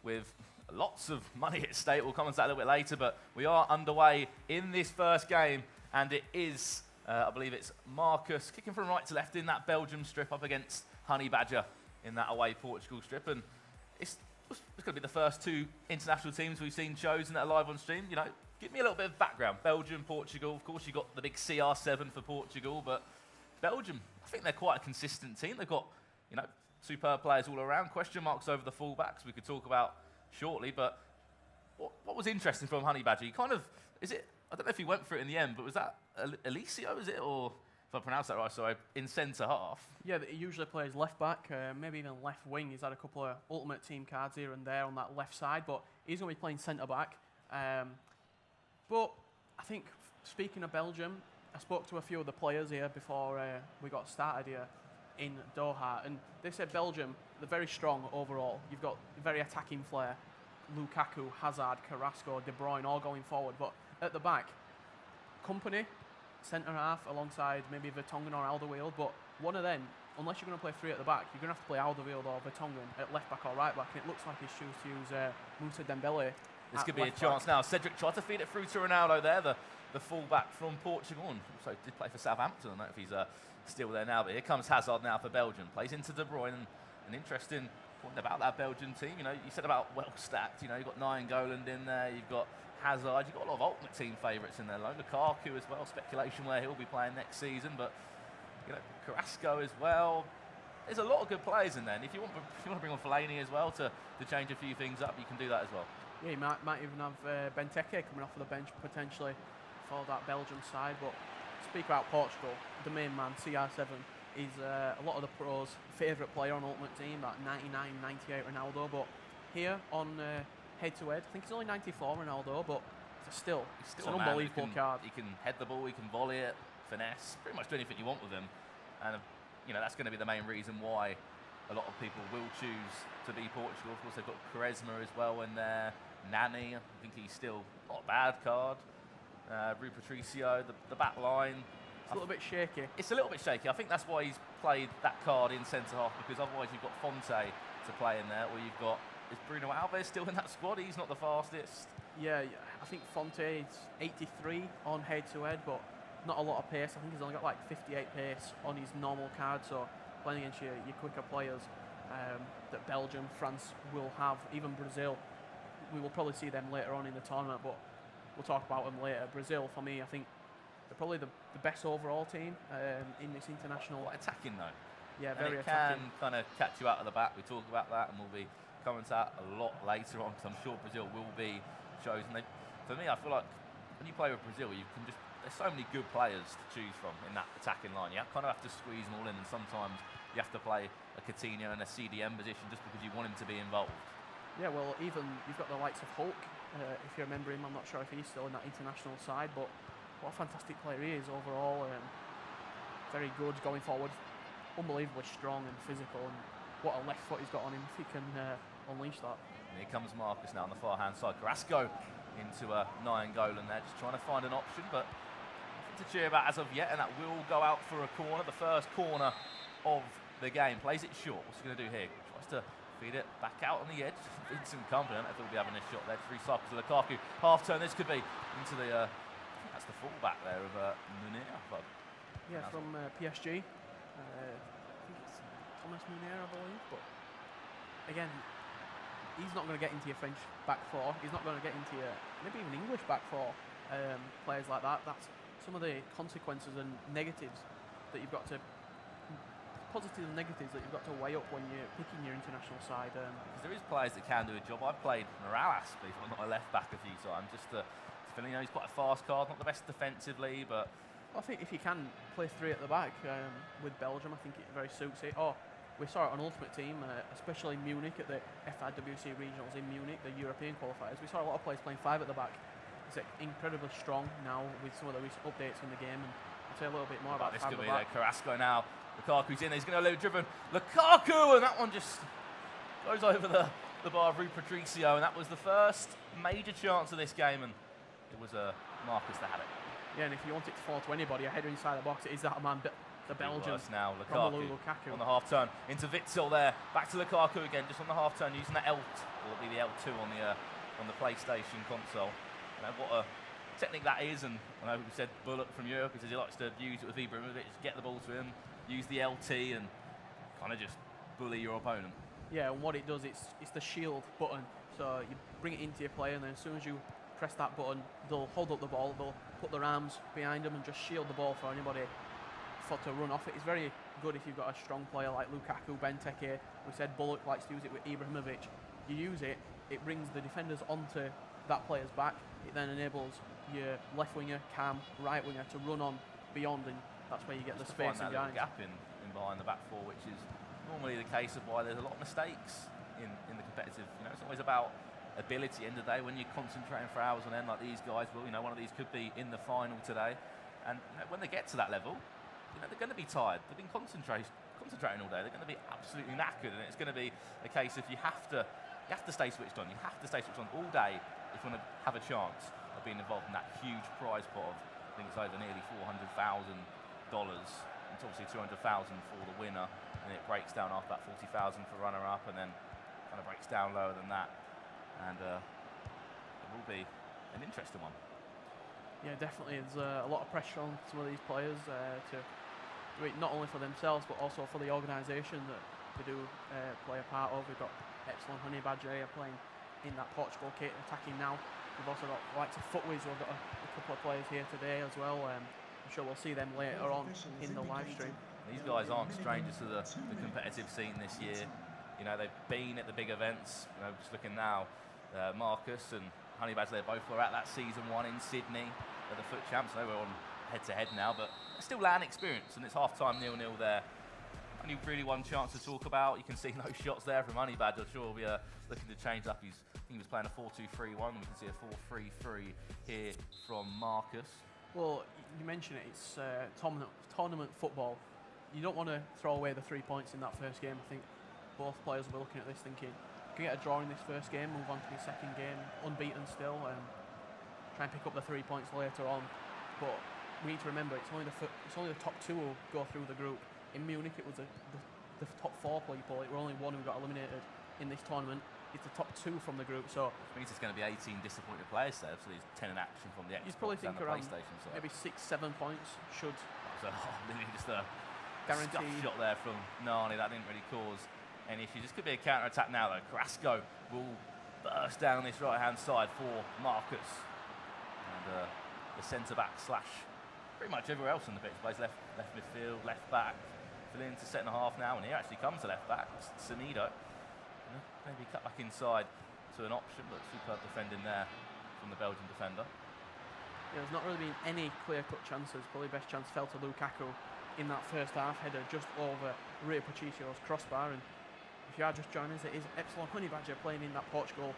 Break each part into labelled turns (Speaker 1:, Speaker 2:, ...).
Speaker 1: with lots of money at stake. We'll come on to that a little bit later, but we are underway in this first game, and it is, I believe it's Marcus kicking from right to left in that Belgium strip up against Honeybadger in that away Portugal strip, and it's going to be the first two international teams we've seen chosen that are live on stream. You know, give me a little bit of background. Belgium, Portugal, of course you got the big CR7 for Portugal, but Belgium, I think they're quite a consistent team. They've got, you know, superb players all around. Question marks over the fullbacks we could talk about shortly, but what was interesting from Honeybadger? He kind of, I don't know if he went for it in the end, but was that Eliseo, is it? Or, if I pronounced that right, sorry, in centre half?
Speaker 2: Yeah, he usually plays left back, maybe even left wing. He's had a couple of ultimate team cards here and there on that left side, but he's going to be playing centre back. But I think, speaking of Belgium, I spoke to a few of the players here before we got started here in Doha, and they said Belgium, they're very strong overall. You've got very attacking flair. Lukaku, Hazard, Carrasco, De Bruyne all going forward, but at the back, Company, centre half alongside maybe Vertonghen or Alderweireld, but one of them, unless you're going to play three at the back, you're going to have to play Alderweireld or Vertonghen at left back or right back, and it looks like he's choose to use Moussa Dembele.
Speaker 1: This could be a chance now. Cedric tried to feed it through to Ronaldo there, the full-back from Portugal, and also did play for Southampton. I don't know if he's still there now, but here comes Hazard now for Belgium. Plays into De Bruyne, and an interesting point about that Belgian team. You know, you said about well-stacked. You know, you've got Nainggolan in there, you've got Hazard, you've got a lot of ultimate team favourites in there. Lukaku as well, speculation where he'll be playing next season, but, you know, Carrasco as well. There's a lot of good players in there, and if you want to bring on Fellaini as well to change a few things up, you can do that as well.
Speaker 2: Yeah, you might even have Benteke coming off of the bench potentially for that Belgium side. But speak about Portugal, the main man, CR7, is a lot of the pros' favourite player on Ultimate Team, that 99, 98 Ronaldo. But here on head-to-head, I think he's only 94 Ronaldo, but still it's an unbelievable card.
Speaker 1: He can head the ball, he can volley it, finesse, pretty much do anything you want with him. And, you know, that's going to be the main reason why a lot of people will choose to be Portugal. Of course, they've got Quaresma as well in there. Nani, I think he's still not a bad card. Rui Patricio, the back line.
Speaker 2: It's a little bit shaky.
Speaker 1: It's a little bit shaky. I think that's why he's played that card in centre half, because otherwise you've got Fonte to play in there, or you've got, is Bruno Alves still in that squad? He's not the fastest.
Speaker 2: Yeah, I think Fonte is 83 on head-to-head, but not a lot of pace. I think he's only got like 58 pace on his normal card, so playing against your quicker players that Belgium, France will have, even Brazil. We will probably see them later on in the tournament, but we'll talk about them later. Brazil, for me, I think they're probably the best overall team in this international.
Speaker 1: Quite attacking though.
Speaker 2: Yeah, very
Speaker 1: attacking. It can
Speaker 2: attacking.
Speaker 1: kind of catch you out of the back. We talk about that, and we'll be coming to that a lot later on, because I'm sure Brazil will be chosen. For me, I feel like when you play with Brazil, you can just, there's so many good players to choose from in that attacking line. You kind of have to squeeze them all in, and sometimes you have to play a Coutinho in a CDM position just because you want him to be involved.
Speaker 2: Yeah, well, even you've got the likes of Hulk, if you remember him. I'm not sure if he's still in that international side, but what a fantastic player he is overall. Very good going forward, unbelievably strong and physical, and what a left foot he's got on him if he can unleash that.
Speaker 1: And here comes Marcus now on the far-hand side. Carrasco into a Nainggolan there, just trying to find an option, but nothing to cheer about as of yet, and that will go out for a corner, the first corner of the game. Plays it short. What's he going to do here? Tries to feed it back out on the edge. Vincent Company, I don't know if he'll be having a shot there. To recycle to Lukaku. Half turn, this could be into the, I think that's the fullback there of Munir.
Speaker 2: Yeah, from PSG. I think it's Thomas Munir, I believe. But again, he's not going to get into your French back four. He's not going to get into your, maybe even English back four. Players like that. That's some of the consequences and negatives that you've got to, positives and negatives that you've got to weigh up when you're picking your international side.
Speaker 1: Because there is players that can do a job. I've played Morales, believe it or not, a left back a few times. Just to feel, you know, he's quite a fast card, not the best defensively, but
Speaker 2: I think if you can play three at the back with Belgium, I think it very suits it. Oh, we saw it on Ultimate Team, especially Munich at the FIWC regionals in Munich, the European qualifiers. We saw a lot of players playing five at the back. It's incredibly strong now with some of the recent updates in the game, and I'll say a little bit more about
Speaker 1: this
Speaker 2: five
Speaker 1: could
Speaker 2: at
Speaker 1: be
Speaker 2: the back.
Speaker 1: Carrasco now. Lukaku's in there, he's going to driven. Lukaku, and that one just goes over the bar of Rui Patricio, and that was the first major chance of this game, and it was Marcus that had it.
Speaker 2: Yeah, and if you want it to fall to anybody, a header inside the box, it is that man. the Belgian.
Speaker 1: Now,
Speaker 2: Romelu Lukaku.
Speaker 1: On the half turn. Into Witsel there. Back to Lukaku again, just on the half turn, using the L, or it'll be the L2 on the PlayStation console. You know, what a technique that is, and I know we said Bullock from Europe, he says he likes to use it with Ibrahimovic, get the ball to him, use the LT, and kind of just bully your opponent.
Speaker 2: Yeah, and what it does, it's the shield button. So you bring it into your player, and then as soon as you press that button, they'll hold up the ball, they'll put their arms behind them and just shield the ball for anybody to run off it. It's very good if you've got a strong player like Lukaku, Benteke. We said Bullock likes to use it with Ibrahimovic. You use it, it brings the defenders onto that player's back. It then enables your left winger, Cam, right winger to run on beyond, and that's where you get the space
Speaker 1: and
Speaker 2: behind.
Speaker 1: Gap in behind the back four, which is normally the case of why there's a lot of mistakes in the competitive. You know, it's always about ability. End of the day, when you're concentrating for hours on end like these guys will, you know, one of these could be in the final today, and you know, when they get to that level, you know, they're going to be tired. They've been concentrating all day. They're going to be absolutely knackered, and it's going to be a case if you have to stay switched on. You have to stay switched on all day if you want to have a chance of being involved in that huge prize pot of, I think it's over nearly $400,000. It's obviously $200,000 for the winner, and it breaks down after that 40,000 for runner-up, and then kind of breaks down lower than that, and it will be an interesting one.
Speaker 2: Yeah, definitely. There's a lot of pressure on some of these players to do it not only for themselves but also for the organisation that they do play a part of. We've got Epsihoneybadger playing in that Portugal kit, attacking now. We've also got likes of Fiwc, we've got a couple of players here today as well. I'm sure we'll see them later on in the live stream.
Speaker 1: These guys aren't strangers to the competitive scene this year. You know, they've been at the big events. You know, just looking now, Marcus and Honeybadger, they both were at that season 1 in Sydney. They're the FUT champs. They were on head-to-head now, but still land experience, and it's half-time 0-0 there. Only really one chance to talk about. You can see no shots there from Honeybadger. Sure, we'll be looking to change up. I think he was playing a 4-2-3-1. We can see a 4-3-3 here from Marcus.
Speaker 2: Well, you mentioned it. It's tournament football. You don't want to throw away the 3 points in that first game. I think both players will be looking at this thinking, you can get a draw in this first game, move on to the second game, unbeaten still, and try and pick up the 3 points later on. But we need to remember it's only the top 2 who go through the group. In Munich, it was the top 4 people. It were only one who got eliminated in this tournament. It's the top 2 from the group, so
Speaker 1: which means it's going to be 18 disappointed players there. So there's 10 in action from the Xbox
Speaker 2: you'd probably think
Speaker 1: and the
Speaker 2: around
Speaker 1: PlayStation side.
Speaker 2: maybe 6-7 points should
Speaker 1: Literally just a
Speaker 2: guarantee
Speaker 1: scuff shot there from Nani. That didn't really cause any issues. This could be a counter attack now though. Carrasco will burst down this right hand side for Marcus, and the centre back slash pretty much everywhere else in the pitch plays left midfield, left back, fill into centre half now, and here actually comes to left back Sanido. Maybe cut back inside to an option, but superb defending there from the Belgian defender.
Speaker 2: Yeah, there's not really been any clear-cut chances. Probably best chance fell to Lukaku in that first half, header just over Rio Patricio's crossbar. And if you are just joining us, it is Epsihoneybadger playing in that Portugal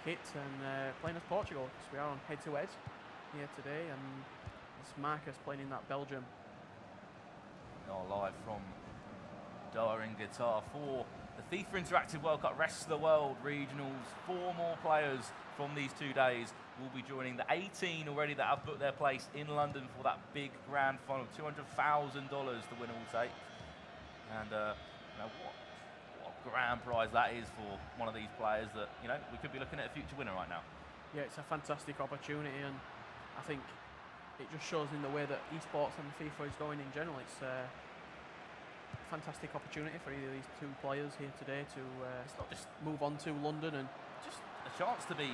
Speaker 2: kit and playing as Portugal. So we are on head-to-head here today, and it's Marcus playing in that Belgium.
Speaker 1: Now live from Doha in Qatar for the FIFA Interactive World Cup Rest of the World Regionals. 4 more players from these 2 days will be joining the 18 already that have booked their place in London for that big grand final. $200,000 the winner will take. And you know, what grand prize that is for one of these players that, you know, we could be looking at a future winner right now.
Speaker 2: Yeah, it's a fantastic opportunity, and I think it just shows in the way that esports and FIFA is going in general. It's fantastic opportunity for either of these 2 players here today to
Speaker 1: it's not just
Speaker 2: move on to London, and
Speaker 1: just a chance to be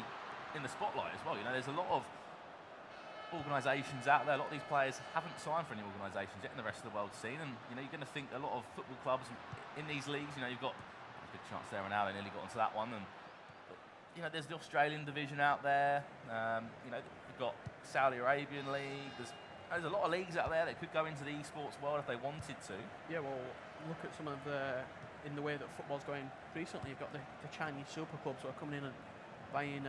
Speaker 1: in the spotlight as well. You know, there's a lot of organisations out there. A lot of these players haven't signed for any organisations yet in the rest of the world scene, and you know, you're going to think a lot of football clubs in these leagues. You know, you've got a big chance there, and now they nearly got onto that one. And but, you know, there's the Australian division out there. You know, you've got Saudi Arabian league. There's a lot of leagues out there that could go into the esports world if they wanted to.
Speaker 2: yeah, well, look at some of the in the way that football's going recently. You've got the Chinese super clubs who are coming in and buying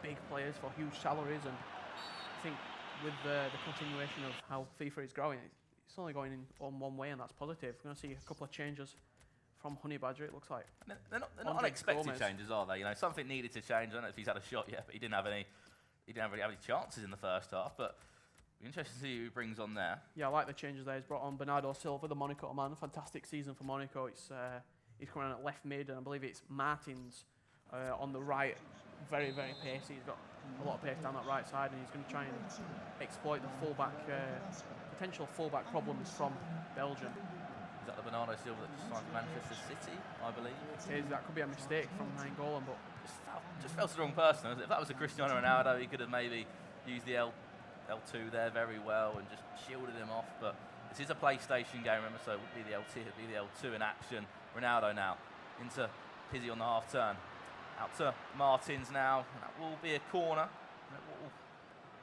Speaker 2: big players for huge salaries, and I think with the continuation of how FIFA is growing, it's only going on one way, and that's positive. We're going to see a couple of changes from Honeybadger, it looks like.
Speaker 1: They're not unexpected changes, are they? You know, something needed to change. I don't know if he's had a shot yet, but he didn't really have any chances in the first half. But Interesting to see who he brings on there.
Speaker 2: Yeah, I like the changes there. He's brought on Bernardo Silva, the Monaco man. Fantastic season for Monaco. He's coming on at left mid, and I believe it's Martins on the right. Very, very pacey. He's got a lot of pace down that right side, and he's going to try and exploit the potential fullback problems from Belgium.
Speaker 1: Is that the Bernardo Silva that just signed for Manchester City, I believe?
Speaker 2: It is. That could be a mistake from Nainggolan, but
Speaker 1: just felt to the wrong person. If that was a Cristiano Ronaldo, he could have maybe used the L2 there very well and just shielded him off. But this is a PlayStation game, remember, so it would be the LT, it would be the L2 in action. Ronaldo now into Pizzi on the half turn. Out to Martins now. And that will be a corner. What will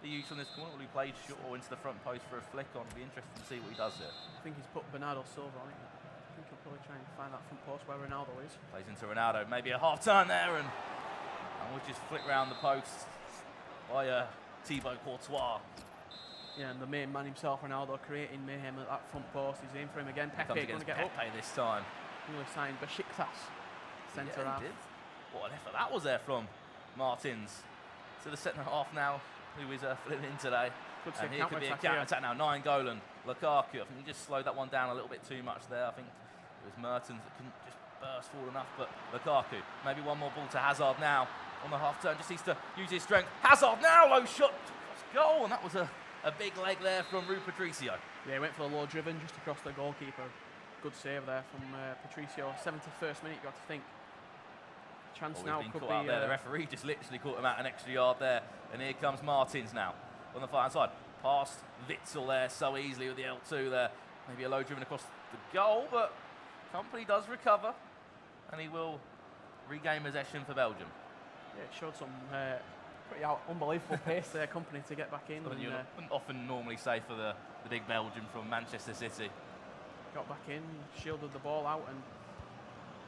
Speaker 1: be used on this corner? Will be played short or into the front post for a flick on? It'll be interesting to see what he does here.
Speaker 2: I think he's put Bernardo Silva on it. I think he'll probably try and find that front post where Ronaldo is.
Speaker 1: Plays into Ronaldo. Maybe a half turn there, and we'll just flick round the post by Thibaut Courtois.
Speaker 2: Yeah, and the main man himself, Ronaldo, creating mayhem at that front post. He's in for him again. Pepe going to get up.
Speaker 1: Pepe this time.
Speaker 2: Newly signed Besiktas centre half.
Speaker 1: He did. What an effort that was there from Martins. To the centre half now, who is filling in today. And here could be a counter-attack now. Nainggolan, Lukaku. I think he just slowed that one down a little bit too much there. I think it was Mertens that couldn't just burst forward enough. But Lukaku, maybe one more ball to Hazard now on the half turn. Just needs to use his strength. Hazard now, low shot, goal. And that was a big leg there from Rui Patricio.
Speaker 2: Yeah, he went for the low driven just across the goalkeeper. Good save there from Patricio. 71st minute, you got to think. Chance now could be...
Speaker 1: The referee just literally caught him out an extra yard there. And here comes Martins now on the far hand side. Past Witsel there so easily with the L2 there. Maybe a low driven across the goal, but Company does recover. And he will regain possession for Belgium.
Speaker 2: Yeah, it showed some pretty unbelievable pace there, Company, to get back in.
Speaker 1: Something you wouldn't often normally say for the big Belgian from Manchester City.
Speaker 2: Got back in, shielded the ball out, and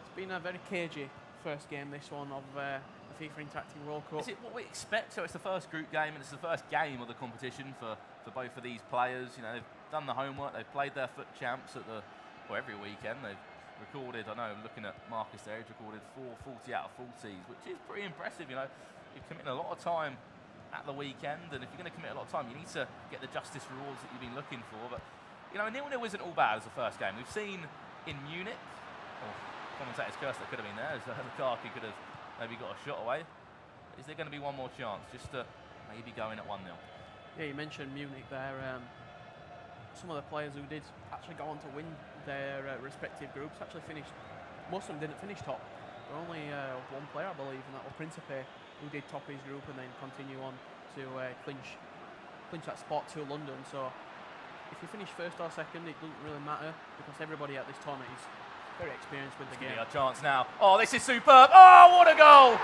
Speaker 2: it's been a very cagey first game, this one, of the FIFA Interactive World Cup.
Speaker 1: Is it what we expect? So it's the first group game, and it's the first game of the competition for both of these players. You know, they've done the homework, they've played their foot champs at every weekend. They've recorded, I know, looking at Marcus there, he's recorded 4 40 out of 40s, which is pretty impressive. You know, you're committing a lot of time at the weekend, and if you're going to commit a lot of time, you need to get the justice rewards that you've been looking for. But you know, 0-0 isn't all bad as the first game. We've seen in Munich, commentator's curse that could have been there, as Lukaku could have maybe got a shot away. Is there going to be one more chance, just to maybe go in at 1-0?
Speaker 2: Yeah, you mentioned Munich there. Some of the players who did actually go on to win their respective groups actually finished. Most of them didn't finish top. There were only one player, I believe, and that was Principe, who did top his group and then continue on to clinch that spot to London. So if you finish first or second, it doesn't really matter, because everybody at this tournament is very experienced with the game.
Speaker 1: Our chance now. Oh, this is superb. Oh, what a goal!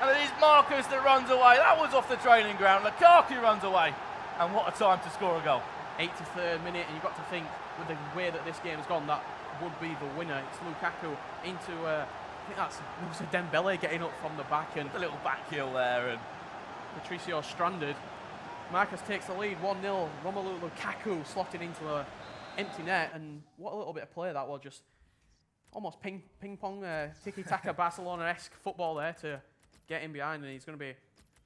Speaker 1: And it is Marcus that runs away. That was off the training ground. Lukaku runs away. And what a time to score a goal.
Speaker 2: 83rd minute, and you've got to think, with the way that this game has gone, that would be the winner. It's Lukaku into, I think that's Dembele getting up from the back, and
Speaker 1: a little back heel there, and
Speaker 2: Patricio stranded. Marcus takes the lead, 1-0. Romelu Lukaku slotted into an empty net, and what a little bit of play that was. Just almost ping pong, tiki-taka Barcelona-esque football there to get in behind, and he's going to be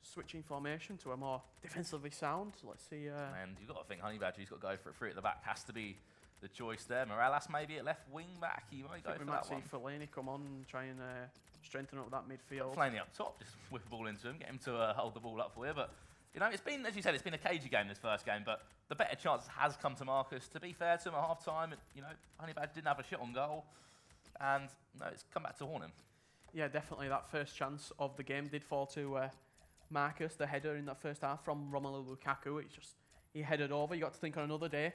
Speaker 2: switching formation to a more defensively sound. So let's see.
Speaker 1: And you've got to think Honeybadger, he's got to go for it. Three at the back has to be the choice there. Morales maybe at left wing back. He might go for that one.
Speaker 2: We might see Fellaini come on and try and strengthen up that midfield.
Speaker 1: Fellaini up top, just whip the ball into him, get him to hold the ball up for you. But you know, it's been, as you said, it's been a cagey game this first game. But the better chance has come to Marcus. To be fair to him, at half time, you know, Honeybadger didn't have a shot on goal, and no, it's come back to haunt him.
Speaker 2: Yeah, definitely. That first chance of the game did fall to Marcus, the header in that first half from Romelu Lukaku. It's just, he headed over. You got to think on another day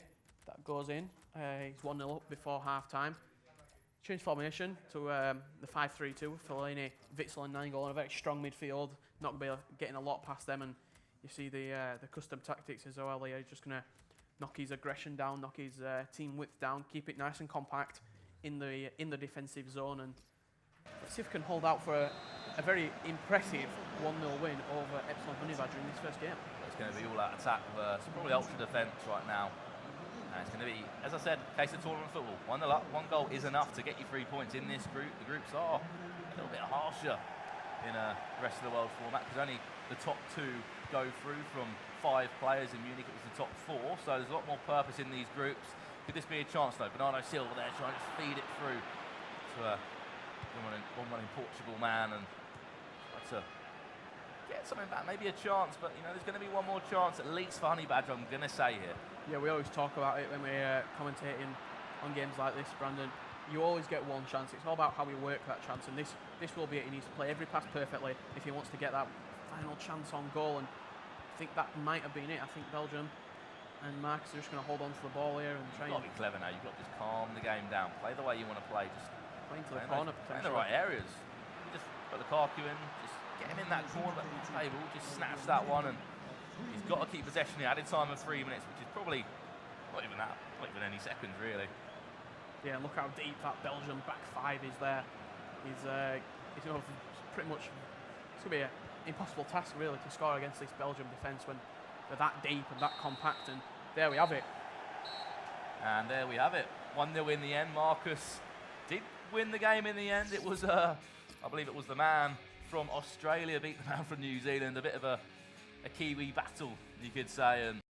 Speaker 2: that goes in. He's 1-0 up before half time. Change formation to the 5-3-2. Fellaini, Witsel, and Nainggolan, a very strong midfield. Not going to be getting a lot past them, and you see the custom tactics as well. He's just going to knock his aggression down, knock his team width down, keep it nice and compact in the defensive zone, and let's see if we can hold out for a very impressive 1-0 win over Epsihoneybadger in this first game.
Speaker 1: It's going to be all out attack versus probably ultra defence right now. And it's going to be, as I said, case of tournament football. 1-0 up, 1 goal is enough to get you 3 points in this group. The groups are a little bit harsher in a rest of the world format, because only the top 2 go through from 5 players. In Munich, it was the top 4, so there's a lot more purpose in these groups. Could this be a chance, though? Bernardo Silva there trying to feed it through to a one-running Portugal man and try to get something back, maybe a chance, but you know, there's going to be one more chance at least for Honeybadger, I'm going to say here.
Speaker 2: Yeah, we always talk about it when we're commentating on games like this, Brandon. You always get one chance. It's all about how we work that chance, and this will be it. He needs to play every pass perfectly if he wants to get that final chance on goal, and I think that might have been it. I think Belgium and Marcus are just going to hold on to the ball here and try.
Speaker 1: You've got to be clever now. You've got to just calm the game down. Play the way you want to play. Just
Speaker 2: playing to the corner,
Speaker 1: play in the right areas. Just put Lukaku in. Just get him in that corner table. Just snatch that one, and he's got to keep possession. He added time of 3 minutes, which is probably not even that, not even any seconds really.
Speaker 2: Yeah, and look how deep that Belgium back 5 is there. He's you know, pretty much, it's going to be an impossible task really to score against this Belgium defence when they're that deep and that compact, and there we have it.
Speaker 1: And there we have it, 1-0 in the end. Marcus did win the game in the end. It was, I believe it was the man from Australia beat the man from New Zealand, a bit of a Kiwi battle, you could say. And